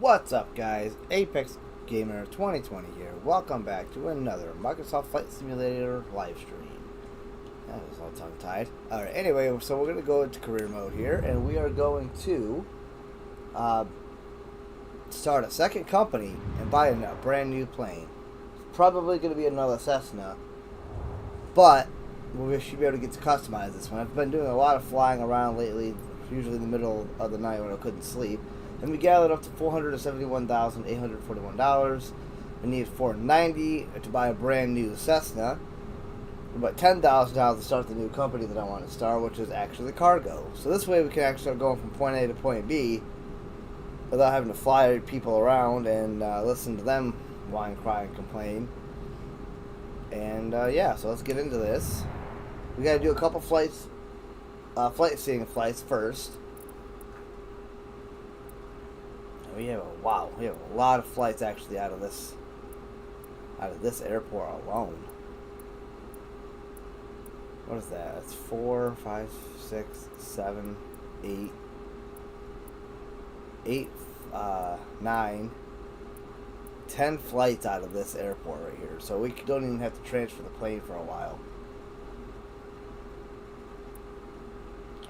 What's up, guys? Apex Gamer 2020 here. Welcome back to another Microsoft Flight Simulator live stream. That was all tongue-tied. Alright, anyway, so we're going to go into career mode here, and we are going to start a second company and buy a brand new plane. It's probably going to be another Cessna, but we should be able to get to customize this one. I've been doing a lot of flying around lately, usually in the middle of the night when I couldn't sleep. And we gathered up to $471,841. We need $490 to buy a brand new Cessna. About $10,000 to start the new company that I want to start, which is actually cargo. So this way we can actually start going from point A to point B without having to fly people around and listen to them whine, cry, and complain. And yeah, so let's get into this. We got to do a couple flights, flights first. We have a lot of flights actually out of this airport alone. What is that? That's 4, 5, 6, 7, 8, 9, 10 flights out of this airport right here. So we don't even have to transfer the plane for a while.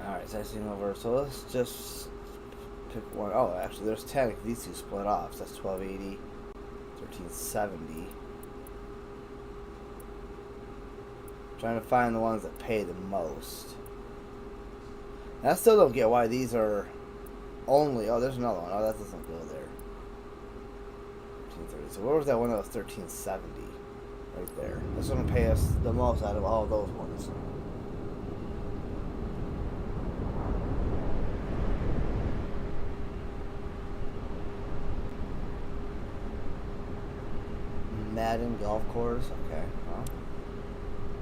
Alright, so I see over. So let's just pick one. Oh, actually, there's 10. These two split off. So that's 1280, 1370. Trying to find the ones that pay the most. And I still don't get why these are only. Oh, there's another one. Oh, that doesn't go there. 1330. So where was that one that was 1370? Right there. This one will pay us the most out of all of those ones. Madden golf course. Okay, well,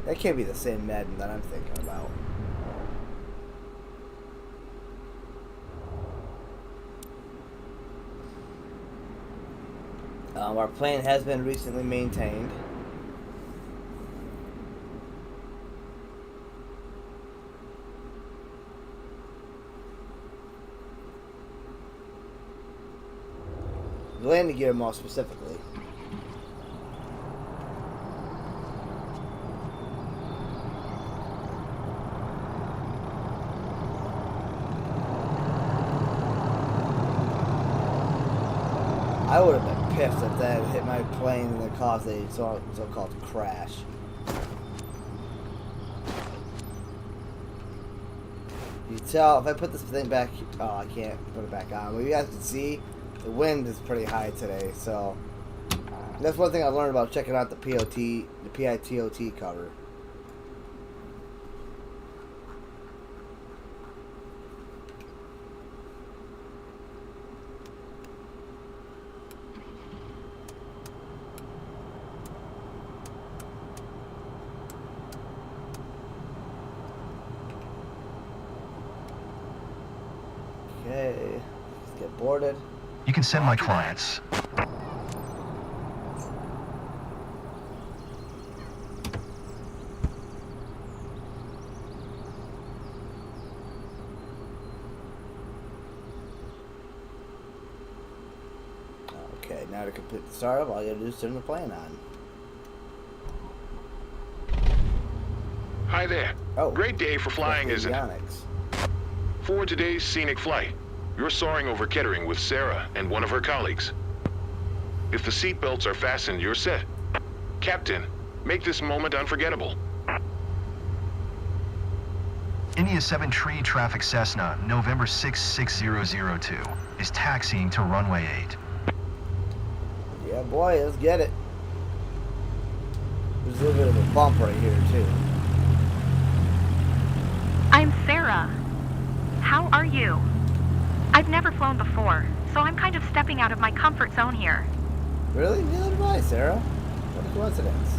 that can't be the same Madden that I'm thinking about. Our plane has been recently maintained. The landing gear more specifically. I would have been pissed if that had hit my plane and it caused a so-called crash. You tell, if I put this thing back, oh, I can't put it back on. But you guys can see, the wind is pretty high today, so that's one thing I learned about checking out the PITOT cover. Okay, let's get boarded. You can send my clients. Okay, now to complete the startup, all you gotta do is turn the plane on. Hi there. Oh, great day for flying, isn't it? avionics. For today's scenic flight, you're soaring over Kettering with Sarah and one of her colleagues. If the seatbelts are fastened, you're set. Captain, make this moment unforgettable. India 7 Tree Traffic Cessna, November 66002, is taxiing to runway 8. Yeah, boy, let's get it. There's a little bit of a bump right here, too. I'm Sarah. How are you? I've never flown before, so I'm kind of stepping out of my comfort zone here. Really? Neither do I, Sarah. What a coincidence.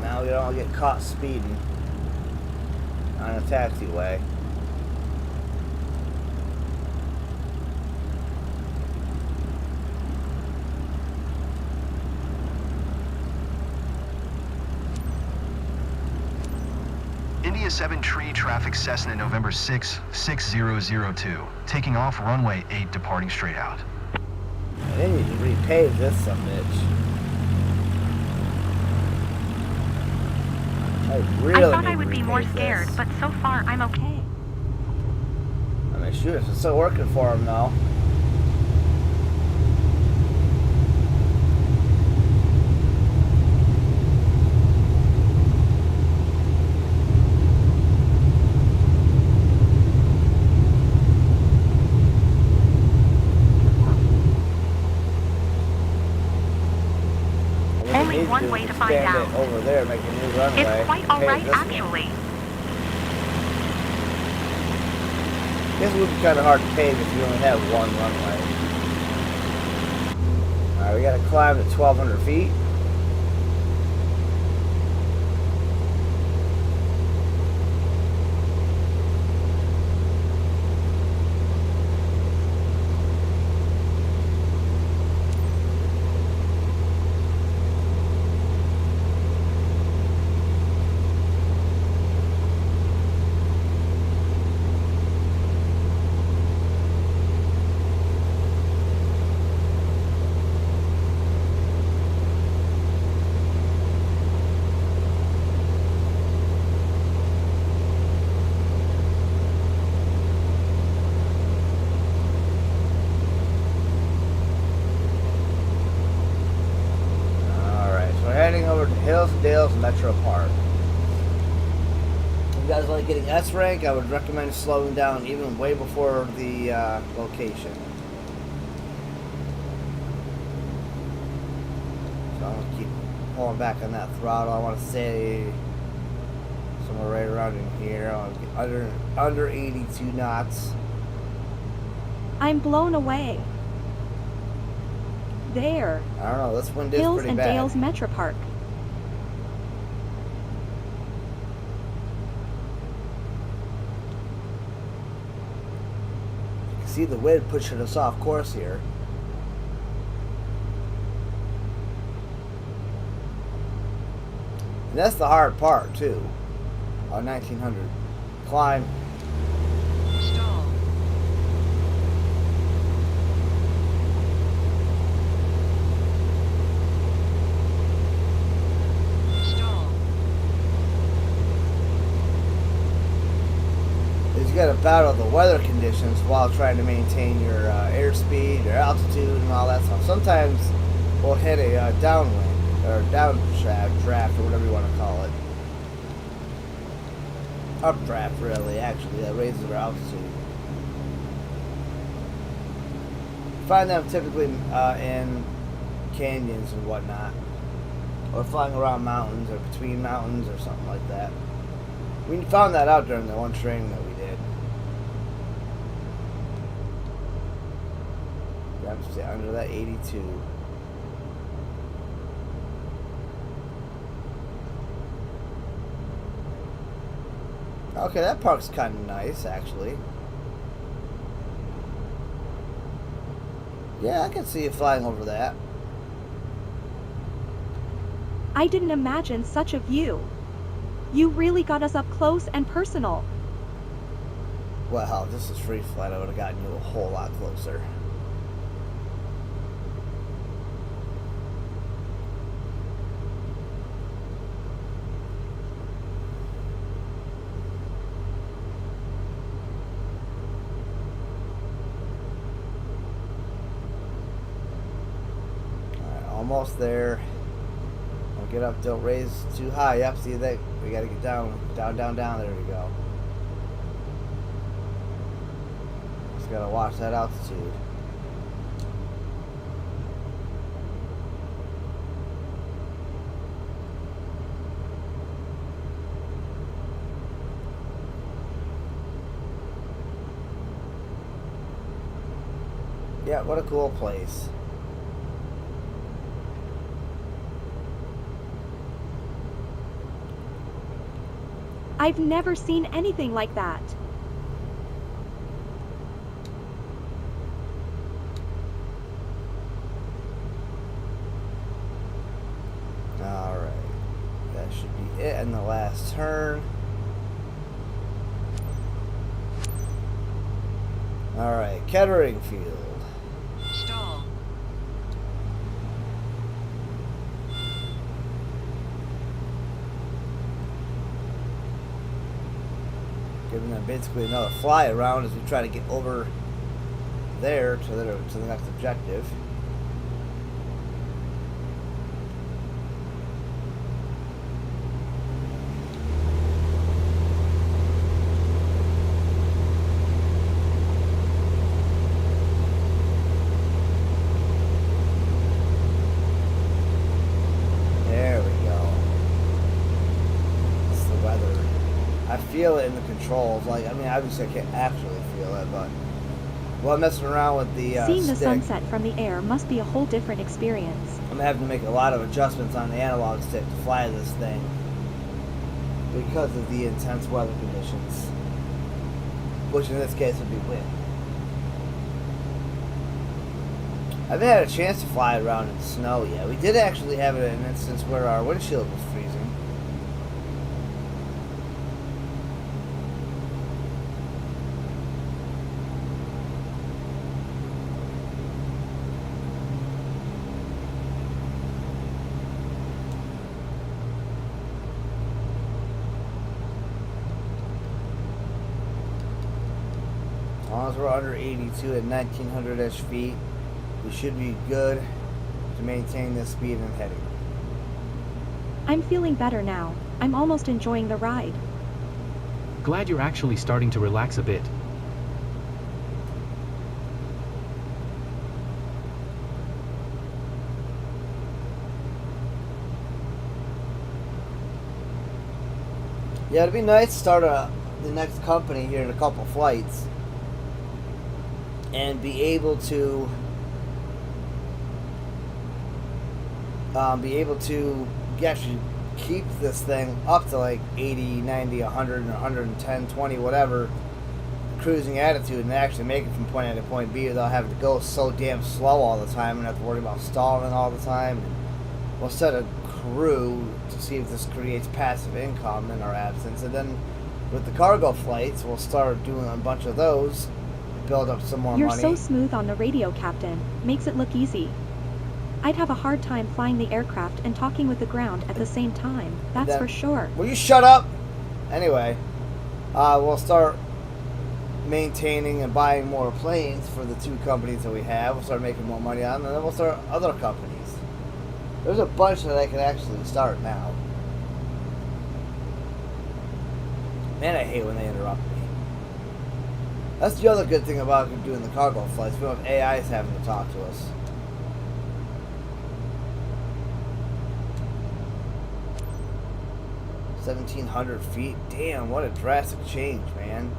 now. We don't get caught speeding on a taxiway. India 7 Tree traffic Cessna November 6, 6002. Taking off runway 8, departing straight out. They need to repave this sumbitch. I thought I would be more scared, but so far I'm okay. I mean, shoot, it's still working for him now. Only one way to find out. Over there, make a new runway. It's quite alright, actually. This would be kind of hard to pave if you only have one runway. Alright, we gotta climb to 1,200 feet. Hillsdale's Metro Park. If you guys like getting S rank, I would recommend slowing down even way before the location. So I'm gonna keep pulling back on that throttle. I want to say somewhere right around in here. I want to get under 82 knots. I'm blown away. There. I don't know. This wind is Hills pretty and bad. Dales Metro Park. See the wind pushing us off course here. And that's the hard part too. On 1900. Climb. Stall. Stall. Is you got to battle the weather conditions while trying to maintain your airspeed, your altitude, and all that stuff. Sometimes we'll hit a downwind or draft or whatever you want to call it. Updraft, really, actually, that raises our altitude. Find them typically in canyons and whatnot, or flying around mountains or between mountains or something like that. We found that out during the one training that we did. You have to stay under that 82. Okay, that park's kind of nice, actually. Yeah, I can see you flying over that. I didn't imagine such a view. You really got us up close and personal. Well, if this is free flight, I would have gotten you a whole lot closer. Almost there. Don't get up, don't raise too high. Yep, see that? We gotta get down, down, down, down. There we go. Just gotta watch that altitude. Yeah, what a cool place. I've never seen anything like that. Alright. That should be it in the last turn. Alright, Kettering Field. Stall. Giving them basically another fly around as we try to get over there to the next objective. There we go. It's the weather. I feel it in the controls. Like, I mean, obviously I can't actually feel it, but while messing around with the Seeing the stick, sunset from the air must be a whole different experience. I'm having to make a lot of adjustments on the analog stick to fly this thing because of the intense weather conditions, which in this case would be wind. I haven't had a chance to fly around in snow yet. We did actually have an instance where our windshield was freezing. As long as we're under 82 at 1900-ish feet, we should be good to maintain this speed and heading. I'm feeling better now. I'm almost enjoying the ride. Glad you're actually starting to relax a bit. Yeah, it'd be nice to start the next company here in a couple flights and be able to actually keep this thing up to like 80, 90, 100, 110, 20, whatever cruising attitude, and actually make it from point A to point B without having to go so damn slow all the time and have to worry about stalling all the time. And we'll set a crew to see if this creates passive income in our absence, and then with the cargo flights we'll start doing a bunch of those, build up some more You're money. so smooth on the radio, Captain. Makes it look easy. I'd have a hard time flying the aircraft and talking with the ground at the same time. That's for sure. Will you shut up? Anyway, we'll start maintaining and buying more planes for the two companies that we have. We'll start making more money on them, and then we'll start other companies. There's a bunch that I can actually start now. Man, I hate when they interrupt me. That's the other good thing about doing the cargo flights. We don't have AIs having to talk to us. $1,700 feet. Damn, what a drastic change, man.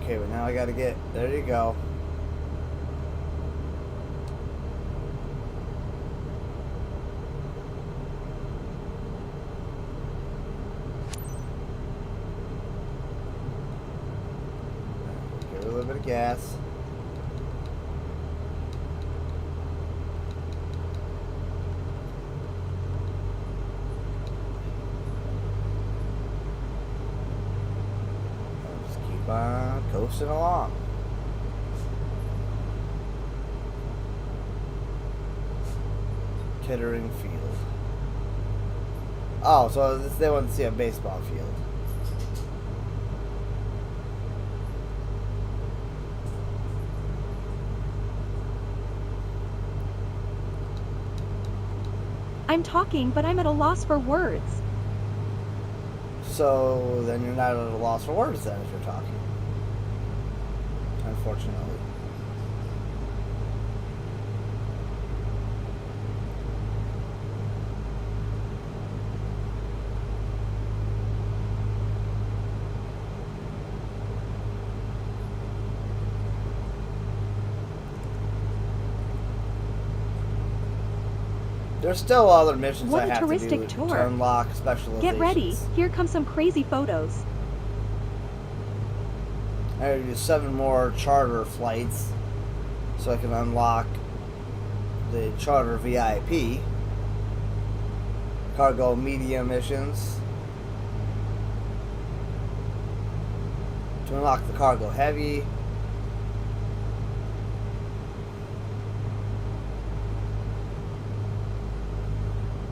Okay, but now I gotta get... There you go. Give it a little bit of gas. Just keep on coasting along. Kettering Field. Oh, so they want to see a baseball field. I'm talking, but I'm at a loss for words. So then you're not at a loss for words then if you're talking. Unfortunately. There's still other missions What I a have to touristic do tour. to unlock specializations. Get ready. Here come some crazy photos. I gotta do 7 more charter flights so I can unlock the charter VIP. Cargo medium missions. To unlock the cargo heavy.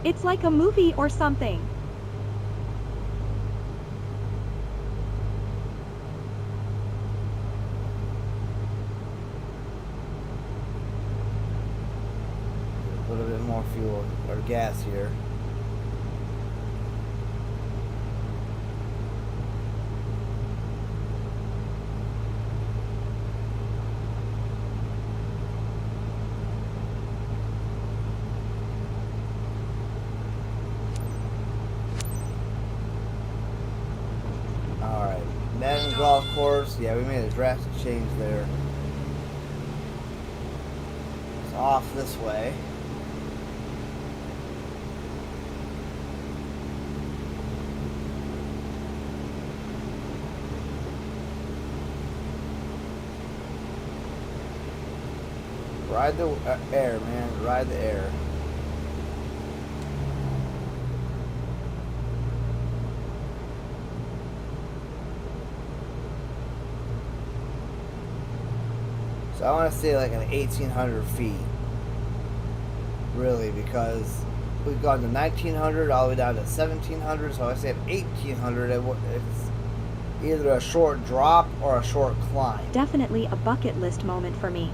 It's like a movie or something. A little bit more fuel or gas here. Alright, Madden Golf Course. Yeah, we made a drastic change there. It's off this way. Ride the air, man. Ride the air. So I want to say like an 1,800 feet. Really, because we've gone to 1,900 all the way down to 1,700. So I say at 1,800, it's either a short drop or a short climb. Definitely a bucket list moment for me.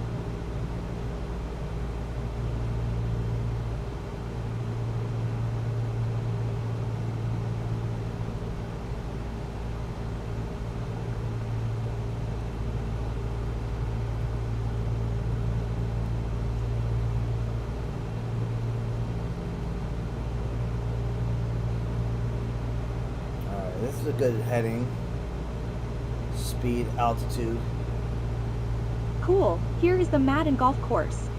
This is a good heading. Speed, altitude. Cool. Here is the Madden Golf Course.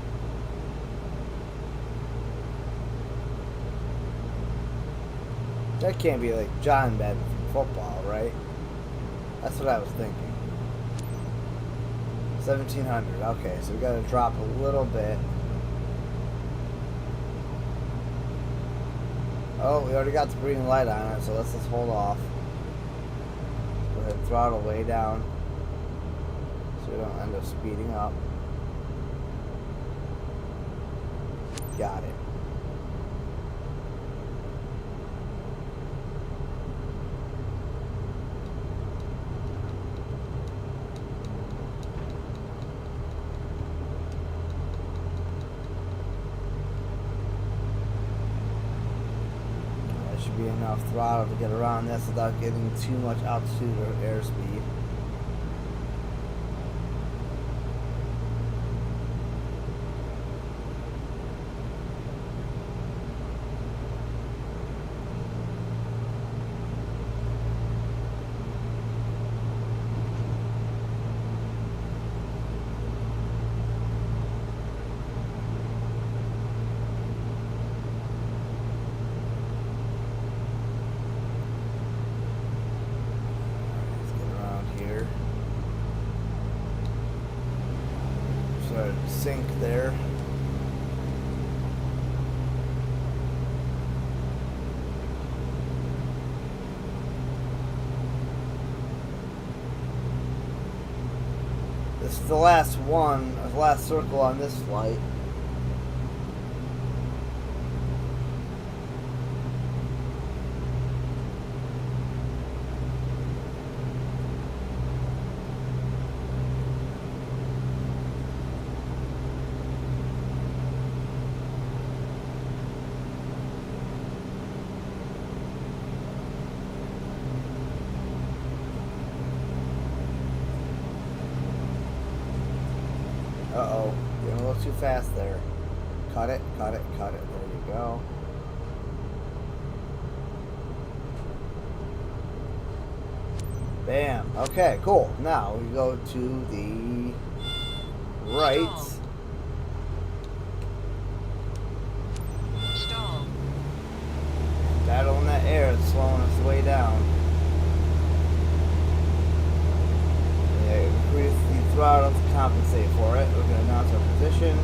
That can't be like John Madden from football, right? That's what I was thinking. 1,700. Okay, so we got to drop a little bit. Oh, we already got the green light on it, so let's just hold off. Go ahead and throttle way down so we don't end up speeding up. Got it. Should be enough throttle to get around this without getting too much altitude or airspeed. Sink there. This is the last one, the last circle on this flight. Uh-oh, getting a little too fast there. Cut it, cut it, cut it. There you go. Bam. Okay, cool. Now we go to the right. Stall. say for it. We're going to announce our position.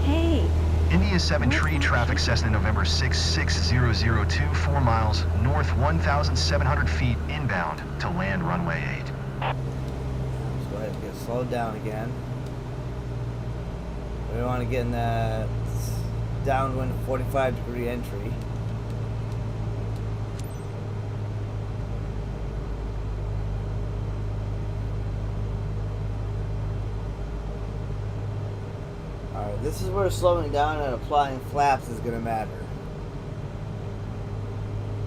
Hey, India 7 Tree traffic Cessna November 66002, 4 miles north 1,700 feet inbound to land runway 8. Let's go ahead and get slowed down again. We want to get in that downwind 45-degree entry. Alright, this is where slowing down and applying flaps is going to matter.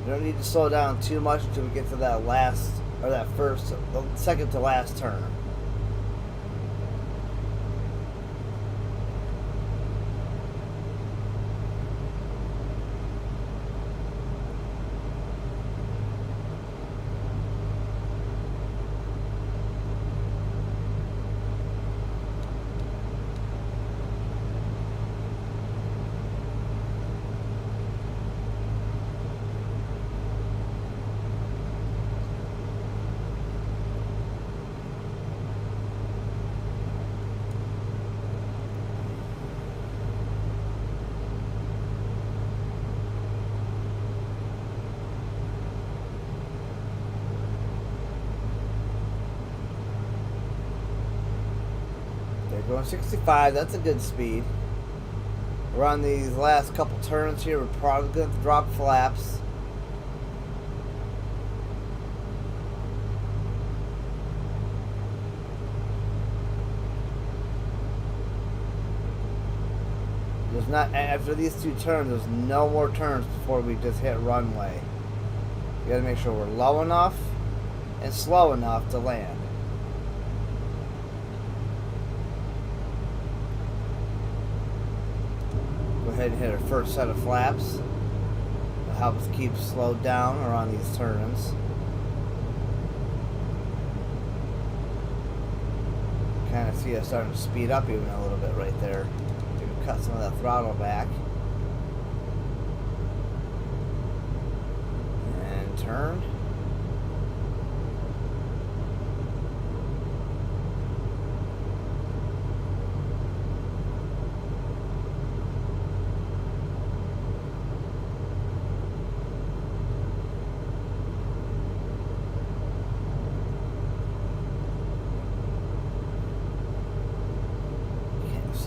You don't need to slow down too much until we get to that last, or that first, the second to last turn. Going 65, that's a good speed. We're on these last couple turns here. We're probably going to drop flaps. There's not, after these two turns, there's no more turns before we just hit runway. You gotta make sure we're low enough and slow enough to land. Go ahead and hit our first set of flaps. It'll help us keep slowed down or on these turns. Kind of see us starting to speed up even a little bit right there. Maybe cut some of that throttle back. And turn.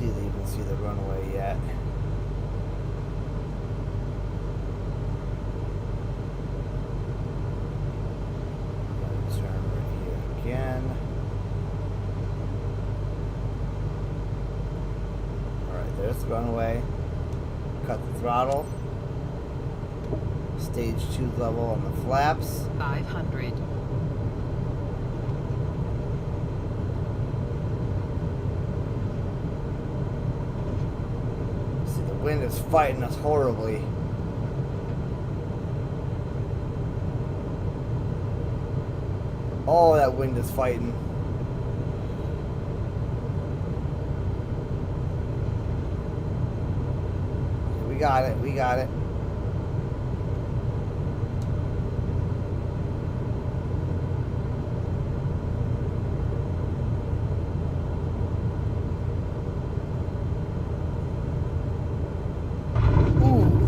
Even see the runway yet. Turn right here again. Alright, there's the runway. Cut the throttle. Stage 2 level on the flaps. 500. Wind is fighting us horribly. Oh, that wind is fighting. We got it, we got it.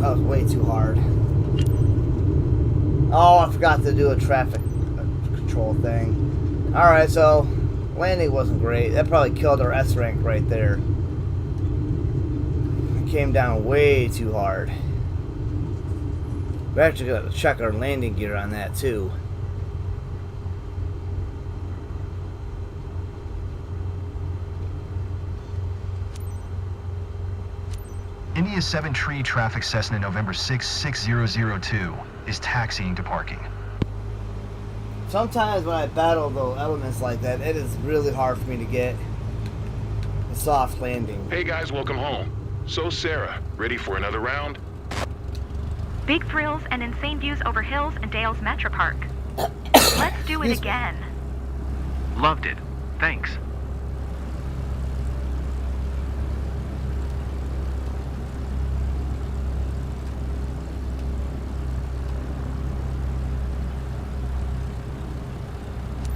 That was way too hard. Oh, I forgot to do a traffic control thing. Alright, so landing wasn't great. That probably killed our S rank right there. It came down way too hard. We're actually going to check our landing gear on that too. India 7 Tree traffic Cessna November 66002 is taxiing to parking. Sometimes when I battle the elements like that, it is really hard for me to get a soft landing. Hey guys, welcome home. So Sarah, ready for another round? Big thrills and insane views over hills and Dale's Metro Park. Let's do it again. Loved it. Thanks.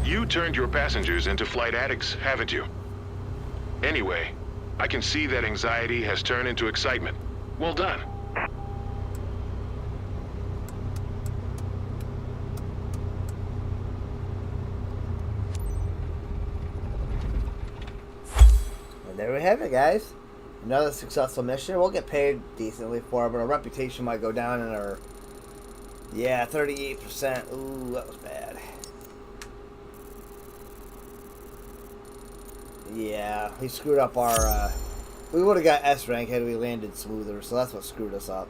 You turned your passengers into flight addicts, haven't you? Anyway, I can see that anxiety has turned into excitement. Well done. And there we have it, guys. Another successful mission. We'll get paid decently for it, but our reputation might go down in our... Yeah, 38%. Ooh, that was bad. Yeah, he screwed up our... we would have got S rank had we landed smoother, so that's what screwed us up.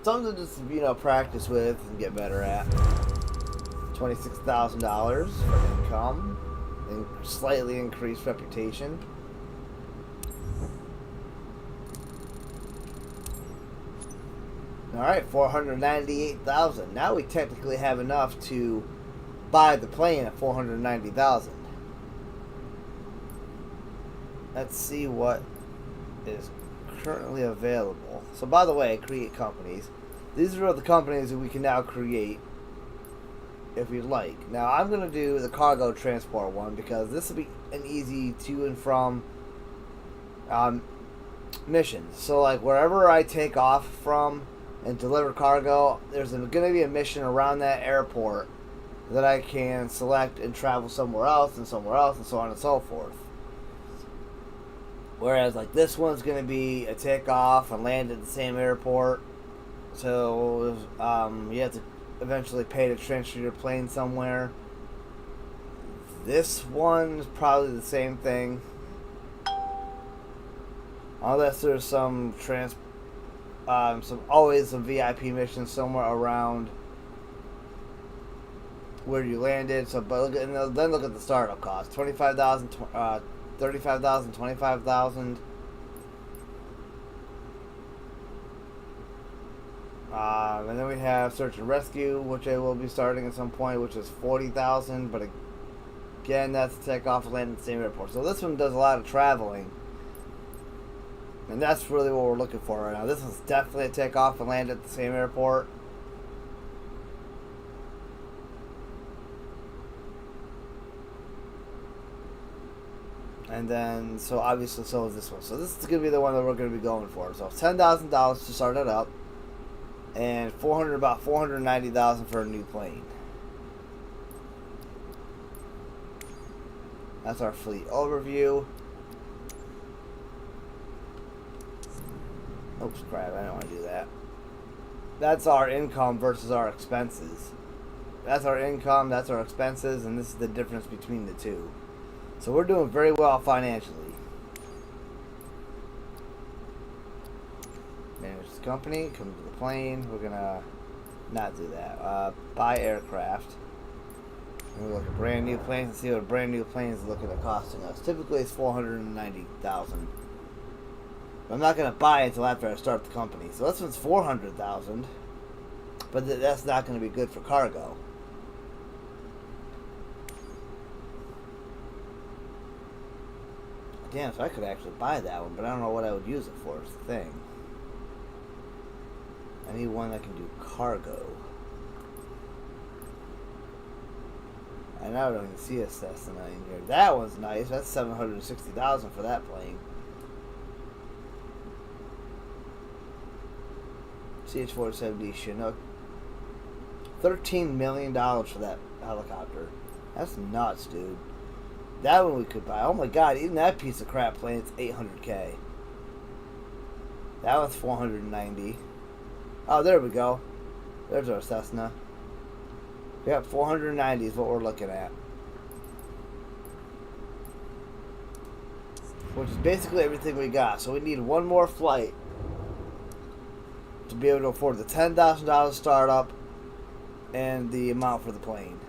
Something to just, you know, practice with and get better at. $26,000 for income. And slightly increased reputation. Alright, $498,000. Now we technically have enough to buy the plane at $490,000. Let's see what is currently available. So, by the way, create companies. These are the companies that we can now create if we'd like. Now, I'm going to do the cargo transport one because this will be an easy to and from mission. So, like, wherever I take off from and deliver cargo, there's going to be a mission around that airport that I can select and travel somewhere else and somewhere else and so on and so forth. Whereas, like, this one's going to be a takeoff and land at the same airport. So, you have to eventually pay to transfer your plane somewhere. This one's probably the same thing. Unless there's some always some VIP missions somewhere around where you landed. So, but then look at the startup cost: 25,000, 35,000, 25,000. And then we have search and rescue, which I will be starting at some point, which is 40,000. But again, that's to take off and land at the same airport. So this one does a lot of traveling. And that's really what we're looking for right now. This is definitely a takeoff and land at the same airport. And then, so obviously, so is this one. So this is going to be the one that we're going to be going for. So $10,000 to start it up, and about $490,000 for a new plane. That's our fleet overview. Oops, crap! I don't want to do that. That's our income versus our expenses. That's our income. That's our expenses, and this is the difference between the two. So we're doing very well financially. Manage the company, come to the plane. We're gonna not do that. Buy aircraft. And we look at brand new planes and see what a brand new plane is looking at costing us. Typically it's $490,000. But I'm not gonna buy it until after I start the company. So this one's $400,000. But that's not gonna be good for cargo. Damn, so I could actually buy that one, but I don't know what I would use it for, is the thing. I need one that can do cargo. I now don't even see a Cessna in here. That one's nice. That's $760,000 for that plane. CH-470 Chinook. $13 million for that helicopter. That's nuts, dude. That one we could buy. Oh my god, even that piece of crap plane, it's $800K. That one's $490. Oh, there we go. There's our Cessna. Yep, $490 is what we're looking at. Which is basically everything we got. So we need one more flight to be able to afford the $10,000 startup and the amount for the plane.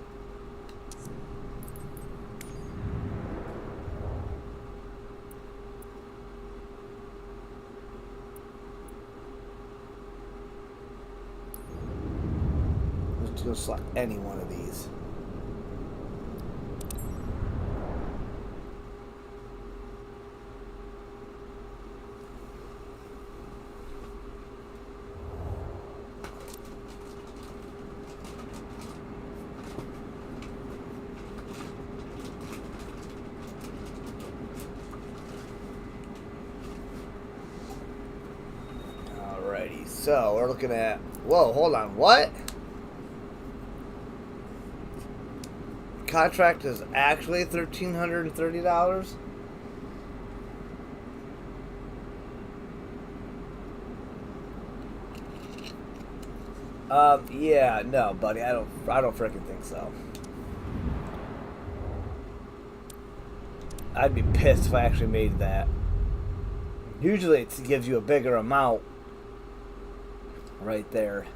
Go select any one of these. Alrighty, so we're looking at... Whoa, hold on, what? Contract is actually $1,330? Yeah, no, buddy, I don't freaking think so. I'd be pissed if I actually made that. Usually it gives you a bigger amount right there.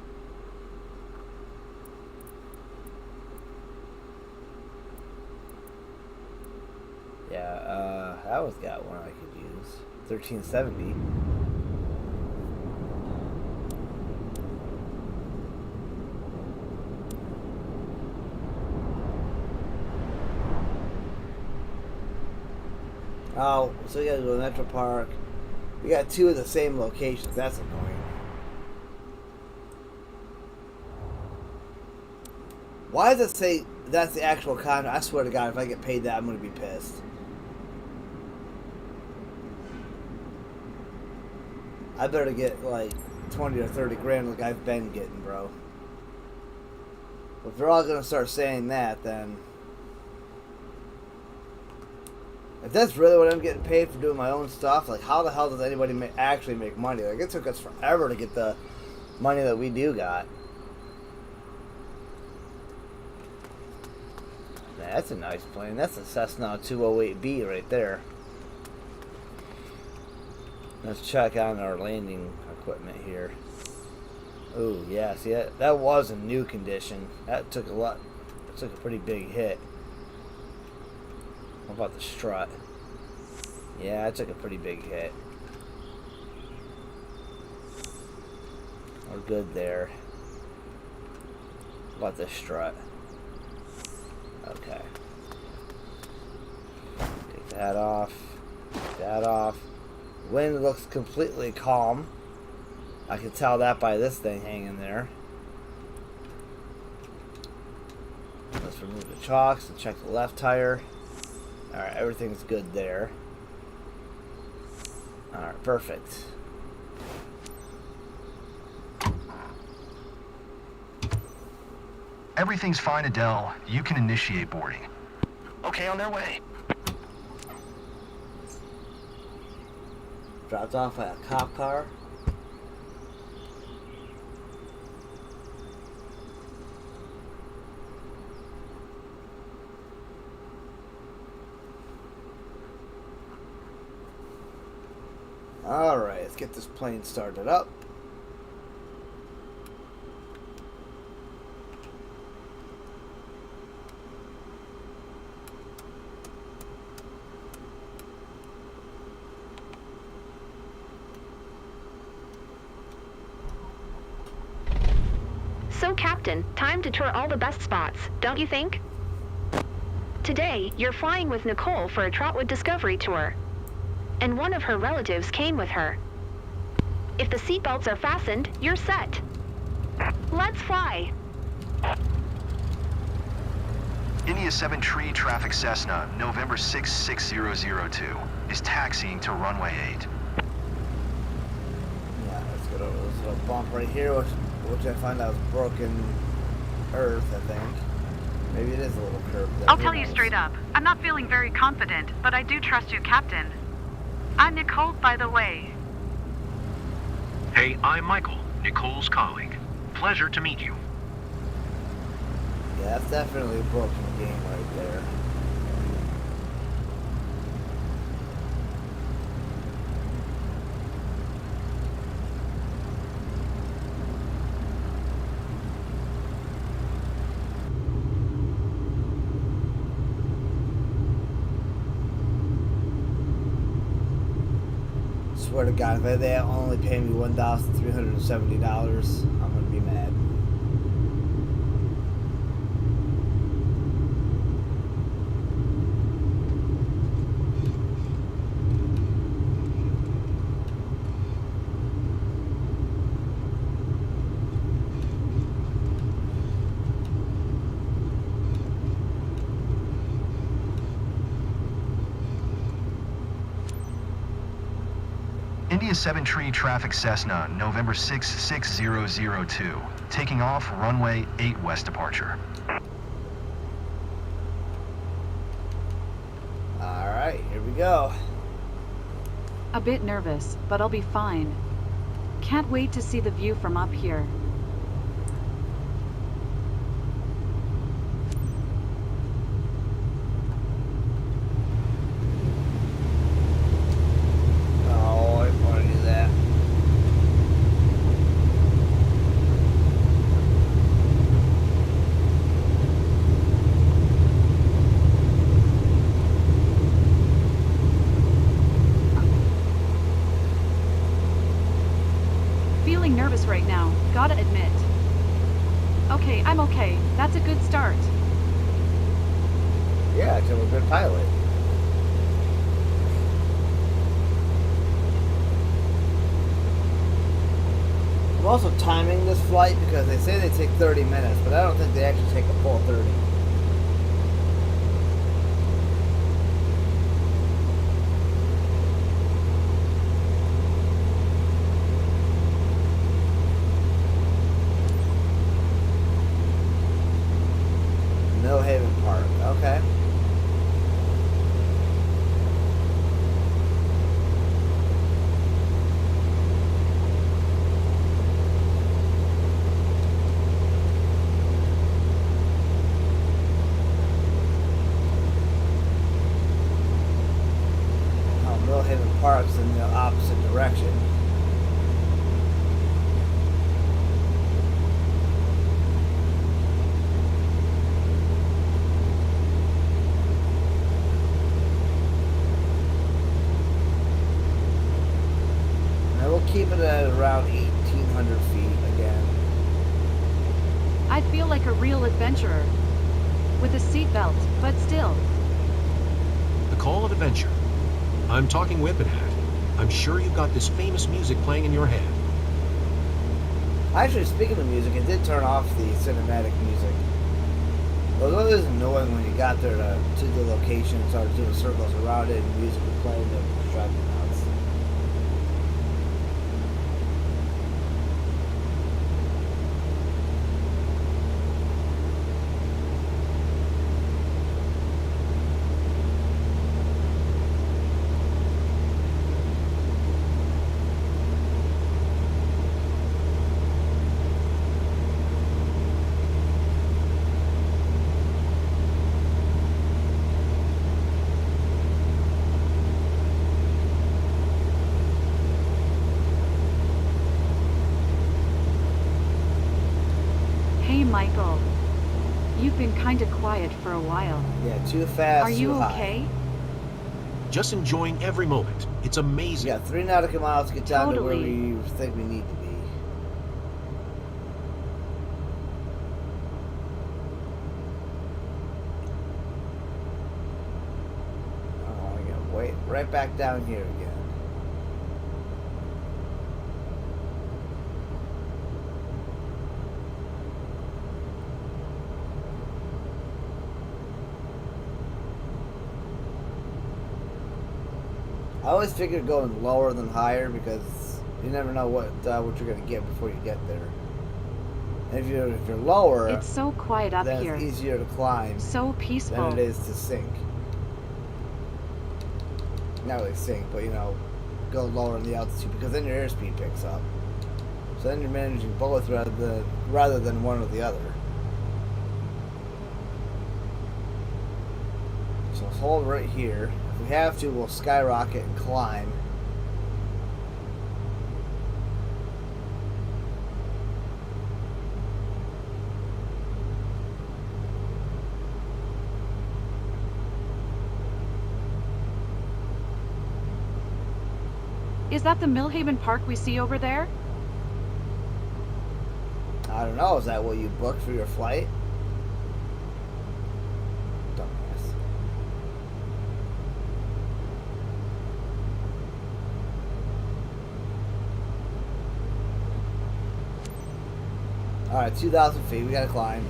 Yeah, that one's got one I could use. 1370. Oh, so you gotta go to Metro Park. We got two of the same locations. That's annoying. Why does it say that's the actual contract? I swear to God, if I get paid that, I'm gonna be pissed. I better get like 20 or 30 grand like I've been getting, bro. If they're all gonna start saying that, then... If that's really what I'm getting paid for doing my own stuff, like how the hell does anybody actually make money? Like it took us forever to get the money that we do got. Man, that's a nice plane. That's a Cessna 208B right there. Let's check on our landing equipment here. Oh yeah, see that was in new condition. That took a lot. It took a pretty big hit. How about the strut? Yeah, I took a pretty big hit. We're good there. How about the strut? Okay. Take that off. Take that off. Wind looks completely calm. I can tell that by this thing hanging there. Let's remove the chocks and check the left tire. Alright, everything's good there. Alright, perfect. Everything's fine, Adele. You can initiate boarding. Okay, on their way. Dropped off by a cop car. Alright, let's get this plane started up. So, Captain, time to tour all the best spots, don't you think? Today, you're flying with Nicole for a Trotwood Discovery Tour. And one of her relatives came with her. If the seatbelts are fastened, you're set. Let's fly. India 7 Tree Traffic Cessna, November 66002, is taxiing to runway 8. Yeah, let's get over this little bump right here, which I find out is broken earth, I think. Maybe it is a little curved there. I'll tell you straight up. I'm not feeling very confident, but I do trust you, Captain. I'm Nicole, by the way. Hey, I'm Michael, Nicole's colleague. Pleasure to meet you. Yeah, that's definitely a broken game right there. Swear to God, if they only pay me $1,370, I'm gonna be mad. India 7 Tree Traffic Cessna, November 6, 6002. Taking off, runway 8 west departure. Alright, here we go. A bit nervous, but I'll be fine. Can't wait to see the view from up here. Oh, I want to do that. Feeling nervous right now, gotta admit. Okay, I'm okay. That's a good start. Yeah, I'm a good pilot. I'm also timing this flight because they say they take 30 minutes, but I don't think they actually take a full 30. Millhaven Park, okay. Millhaven Park's in the opposite direction. And we'll keep it at around 1,800 feet again. I feel like a real adventurer. With a seatbelt, but still. The call of adventure. I'm talking Whippet Hat. I'm sure you've got this famous music playing in your head. Actually, speaking of music, it did turn off the cinematic music. It was always annoying when you got there to the location and started doing circles around it and music was playing that was driving me nuts. Hey, Michael. You've been kinda quiet for a while. Yeah, too fast, Are you too high. okay? Just enjoying every moment. It's We amazing. got 3 nautical miles to get down to where Totally. we think we need to be. Oh, I gotta wait right back down here again. I always figured going lower than higher because you never know what you're gonna get before you get there. And if you're lower, It's so quiet up then here. it's easier to climb So peaceful. than it is to sink. Not really sink, but go lower in the altitude because then your airspeed picks up. So then you're managing both rather than one or the other. So let's hold right here. If we have to, we'll skyrocket and climb. Is that the Millhaven Park we see over there? I don't know, is that what you booked for your flight? Dumbass. Alright, 2,000 feet, we gotta climb.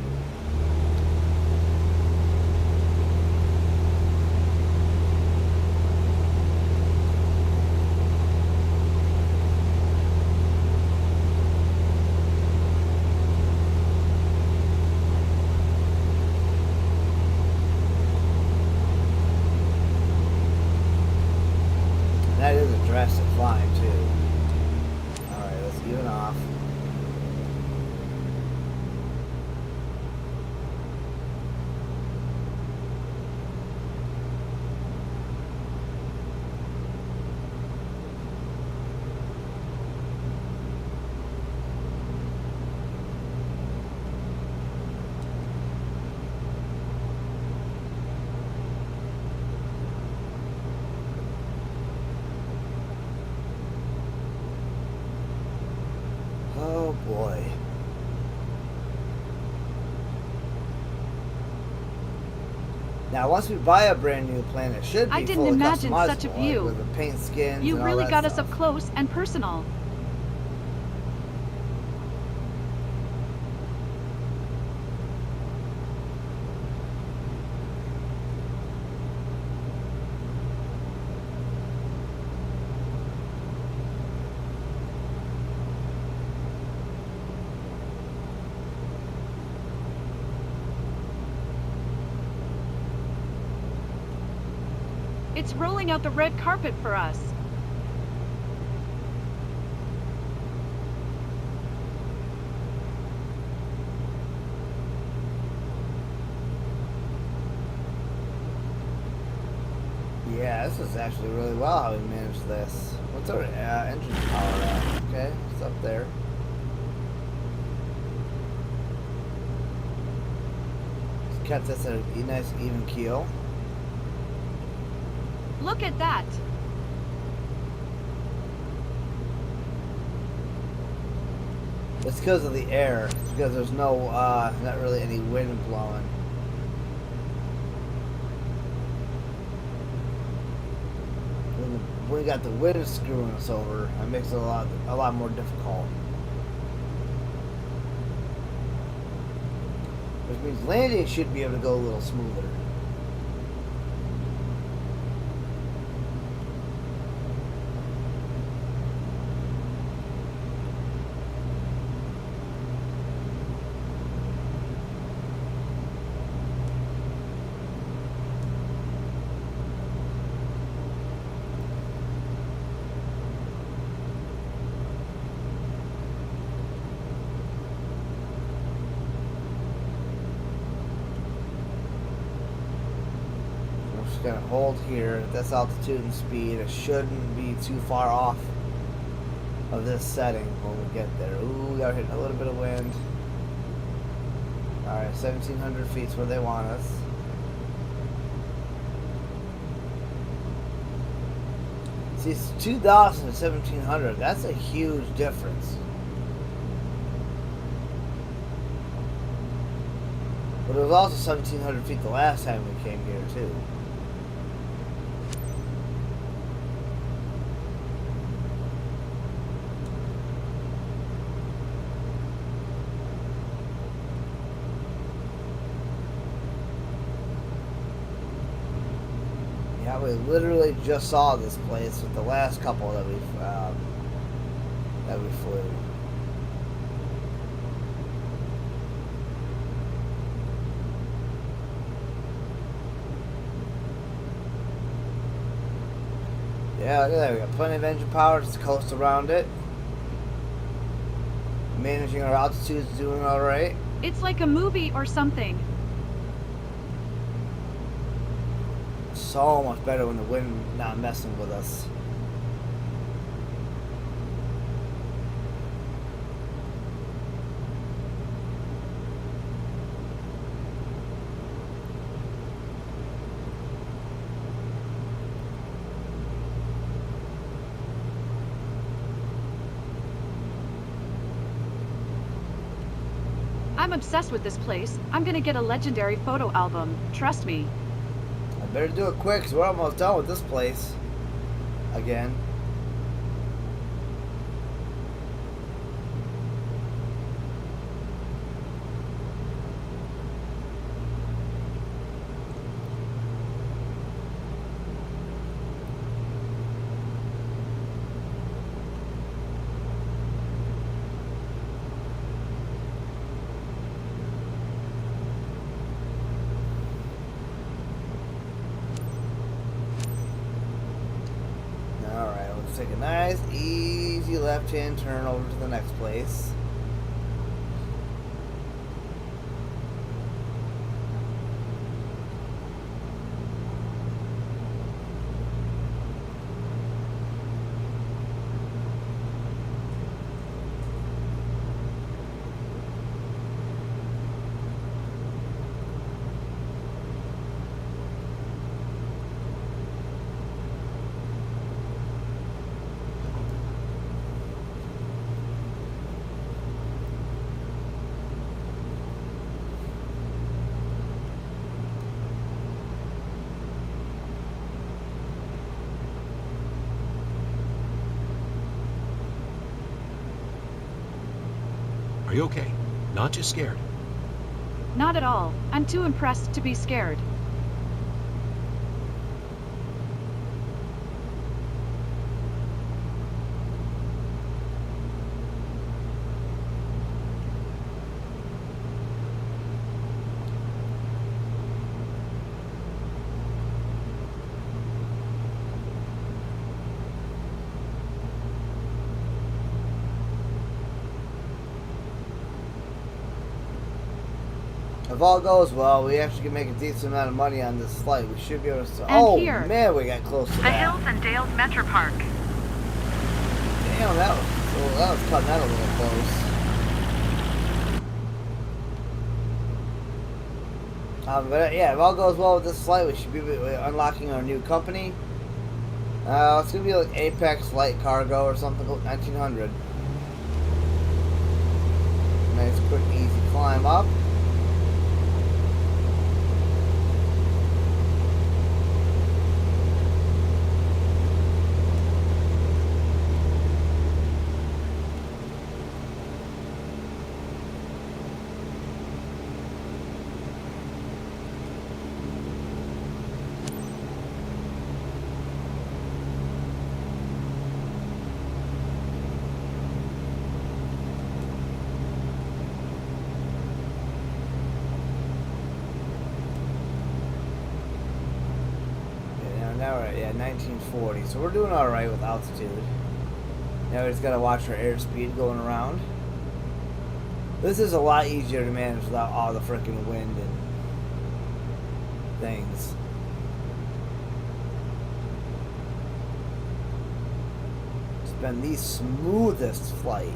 Oh boy. Now, once we buy a brand new plane, it should be I didn't fully imagine customizable, such a like view. with the paint skins You and all really that got us stuff. up close and personal. It's rolling out the red carpet for us. Yeah, this is actually really well how we managed this. What's our engine power at? Okay, it's up there. Just kept this at a nice even keel. Look at that. It's because of the air. It's because there's no, not really any wind blowing. When we got the wind screwing us over, it makes it a lot more difficult. Which means landing should be able to go a little smoother. Gonna hold here at this altitude and speed. It shouldn't be too far off of this setting when we get there. Ooh, we gotta hit a little bit of wind. Alright, 1,700 feet is where they want us. See, it's 2,000 to 1,700. That's a huge difference. But it was also 1,700 feet the last time we came here, too. Yeah, we literally just saw this place with the last couple that we flew. Yeah, look at that. We got plenty of engine power just to coast around it. Managing our altitudes, doing all right. It's like a movie or something. So much better when the wind not messing with us. I'm obsessed with this place. I'm gonna get a legendary photo album. Trust me. I better do it quick because we're almost done with this place. Again. Alright, let's take a nice, easy left-hand turn over to the next place. Are you okay? Not just scared. Not at all. I'm too impressed to be scared. If all goes well, we actually can make a decent amount of money on this flight. We should be able to... And oh, here. man, we got close to The that. Hills and Dales Metro Park. Damn, that was cutting that a little close. But yeah, if all goes well with this flight, we should be unlocking our new company. It's going to be like Apex Light Cargo or something, 1900. Nice, quick, easy climb up. Now we're at 1940, so we're doing all right with altitude. Now we just gotta watch our airspeed going around. This is a lot easier to manage without all the freaking wind and things. It's been the smoothest flight.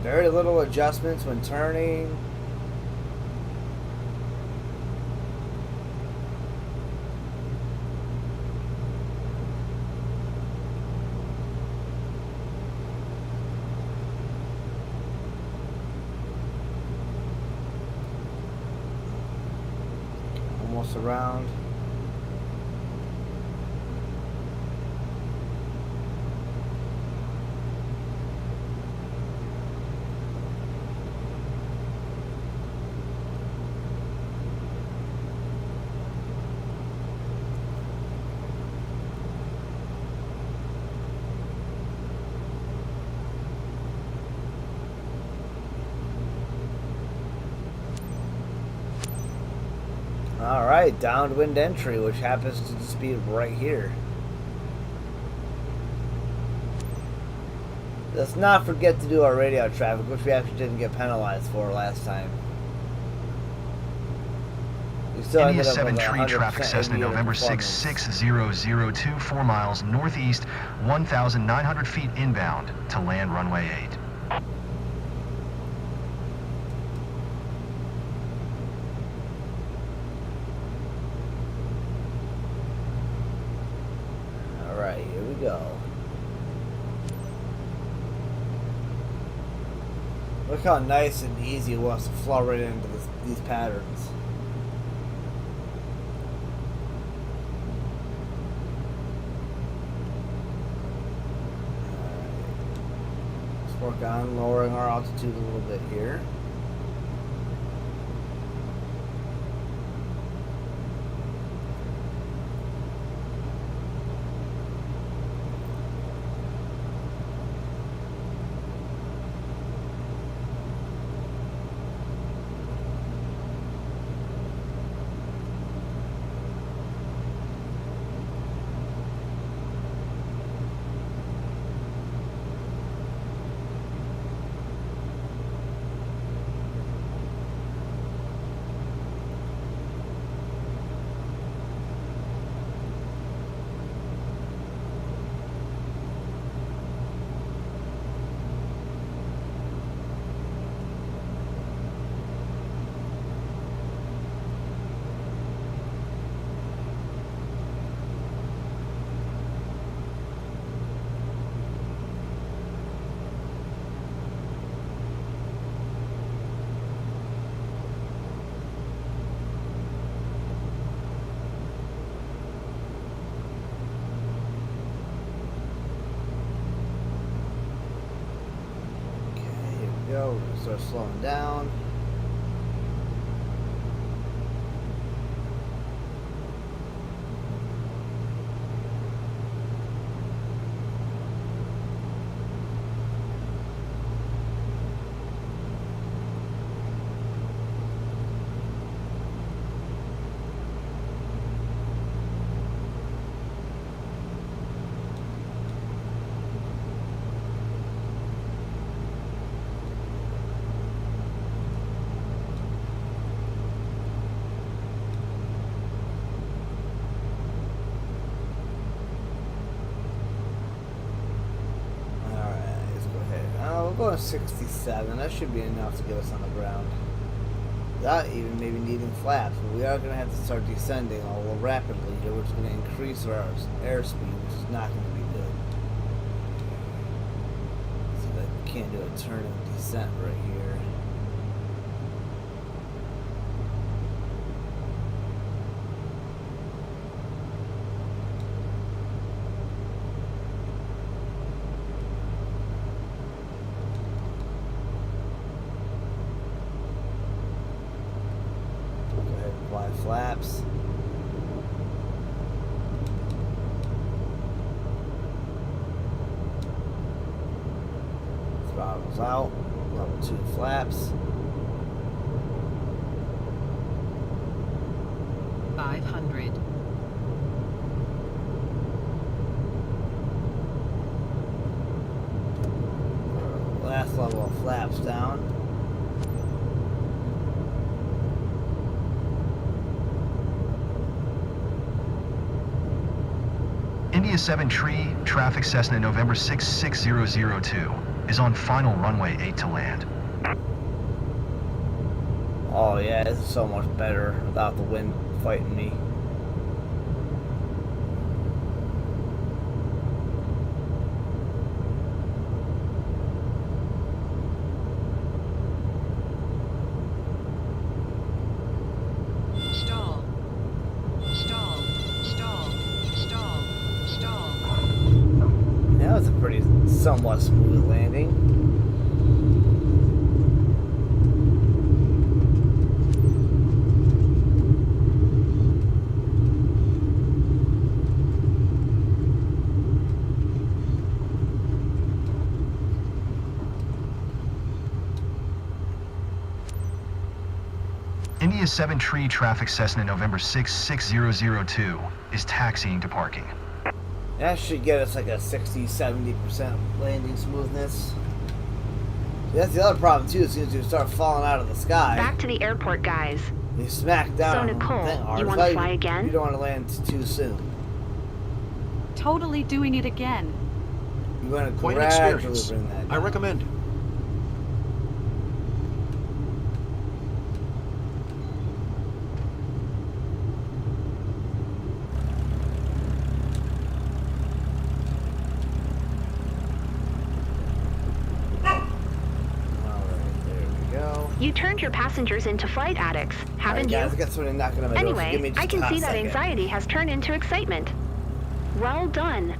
Very little adjustments when turning. Almost around. Alright, downwind entry, which happens to just be right here. Let's not forget to do our radio traffic, which we actually didn't get penalized for last time. We still India ended up 7 with tree 100% traffic Cessna India November 6 performance. 60002 4 miles northeast, 1,900 feet inbound to land runway 8. Alright, here we go. Look how nice and easy it was to flow right into these patterns. Alright. Let's work on lowering our altitude a little bit here. go. We're gonna start slowing down. We'll go to 67. That should be enough to get us on the ground. Without even maybe needing flaps. But we are going to have to start descending a little rapidly here, which is going to increase our airspeed, which is not going to be good. So that we can't do a turn and descent right here. Flaps. Throttles out. Level 2 flaps. 500. Last level of flaps down. India 7 Tree, traffic Cessna November 66002 is on final runway 8 to land. Oh yeah, this is so much better without the wind fighting me. That was a pretty somewhat smooth landing. India 7 Tree, traffic Cessna November 66002 is taxiing to parking. That should get us like a 60-70% landing smoothness. That's the other problem too, as soon as you start falling out of the sky. Back to the airport, guys. You smack down. So Nicole, hard. you want to fly again? You don't want to land too soon. Totally doing it again. You want to Quite an gradually experience. bring that down. I recommend it. You turned your passengers into flight addicts, haven't guys, you? I got somebody knocking on my door. Give me Anyway, just I can a see that second. anxiety has turned into excitement. Well done.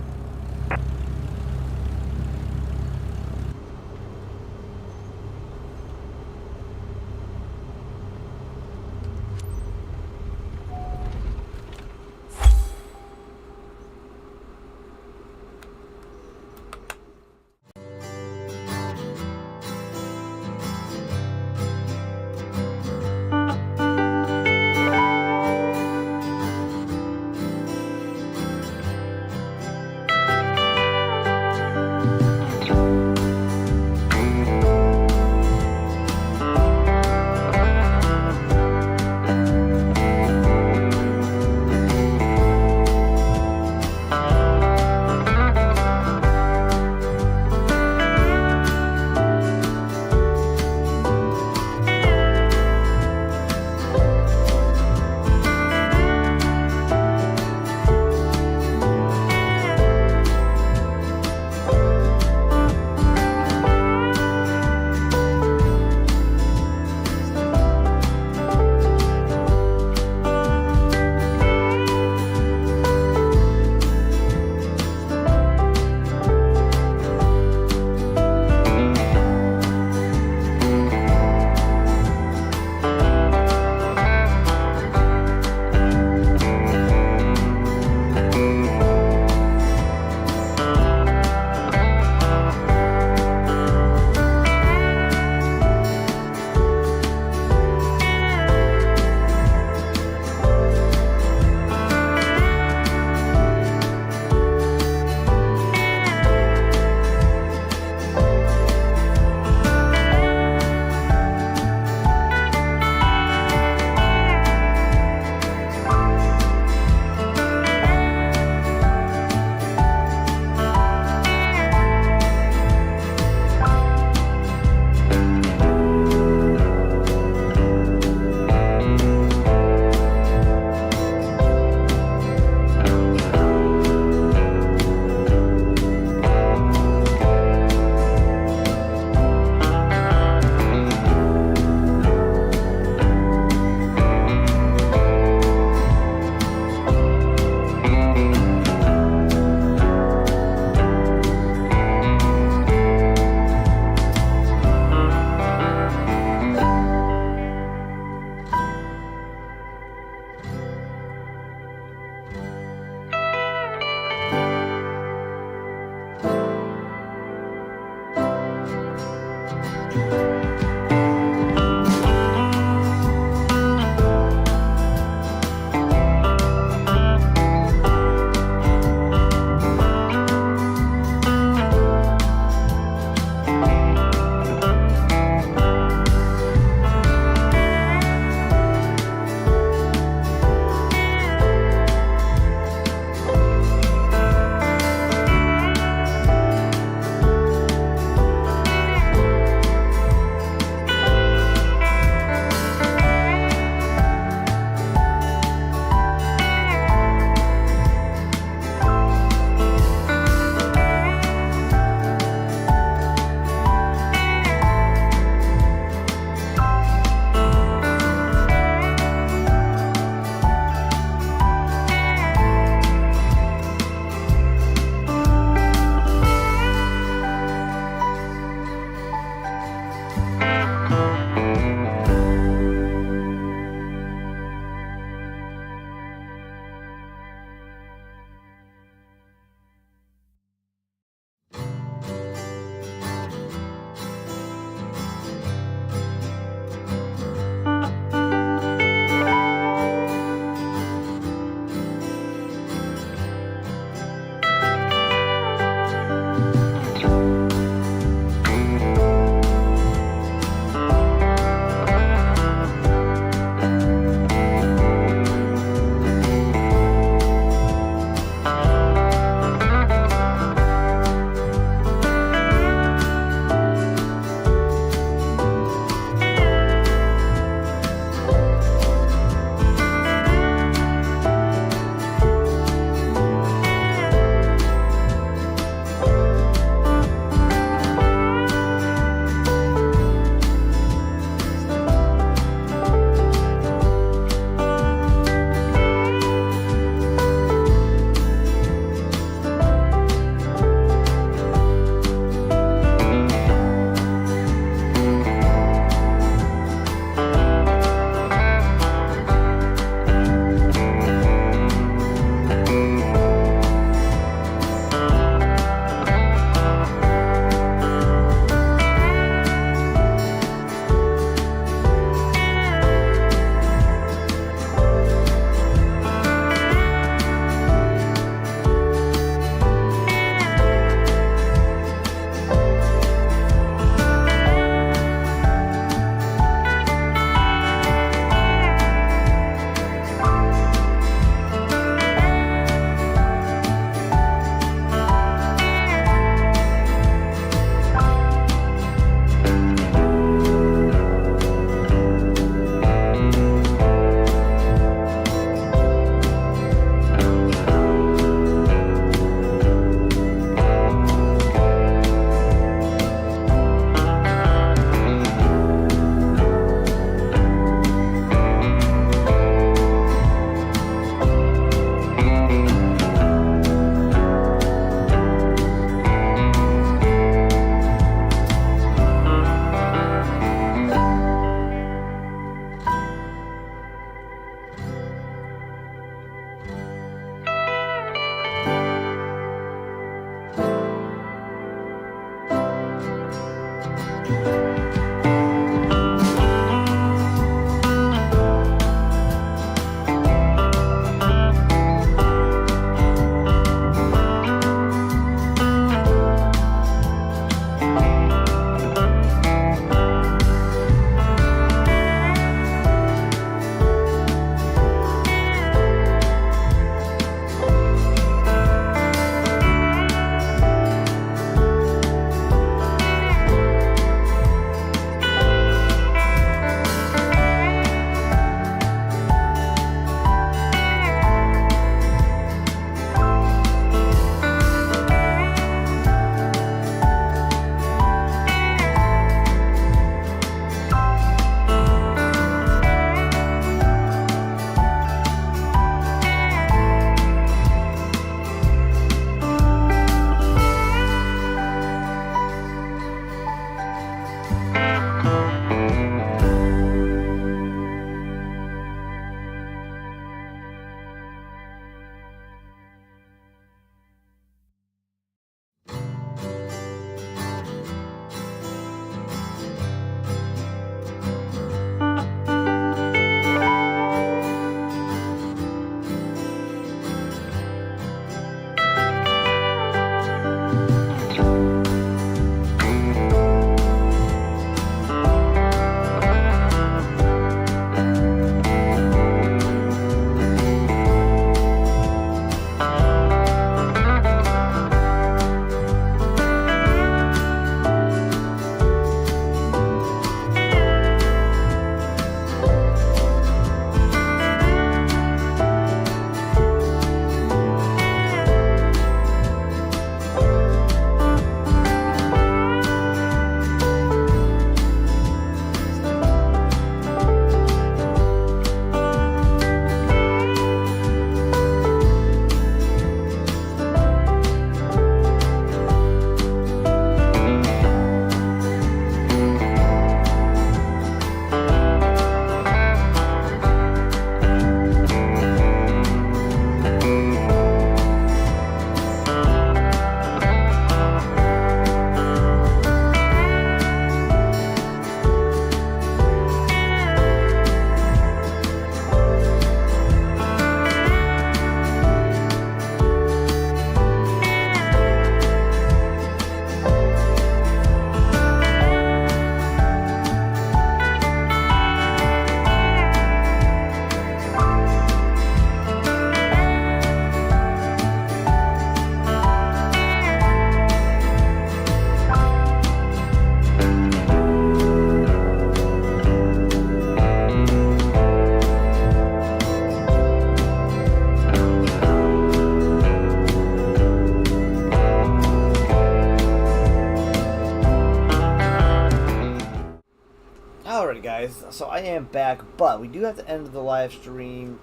Alrighty guys, so I am back, but we do have to end the live stream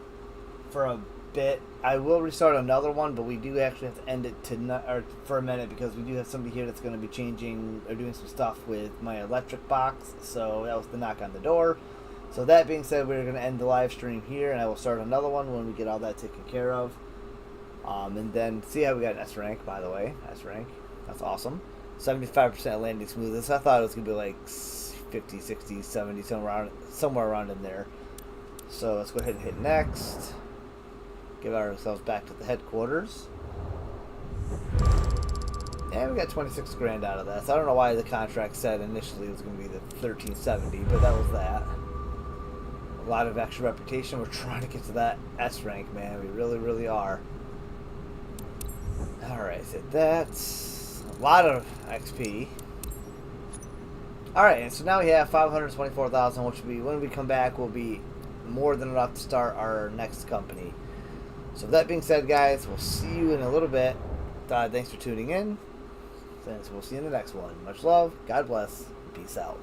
for a bit. I will restart another one, but we do actually have to end it for a minute because we do have somebody here that's going to be changing or doing some stuff with my electric box. So that was the knock on the door. So that being said, we're going to end the live stream here, and I will start another one when we get all that taken care of. And then see how we got an S rank, by the way. S rank, that's awesome. 75% landing smoothness. I thought it was going to be like 50, 60, 70, somewhere around in there. So let's go ahead and hit next. Give ourselves back to the headquarters. And we got 26 grand out of that. So I don't know why the contract said initially it was going to be the 1370, but that was that. A lot of extra reputation. We're trying to get to that S rank, man. We really, really are. Alright, so that's a lot of XP. Alright, and so now we have 524,000, which will be, when we come back, will be more than enough to start our next company. So with that being said, guys, we'll see you in a little bit. Thanks for tuning in. We'll see you in the next one. Much love, God bless, peace out.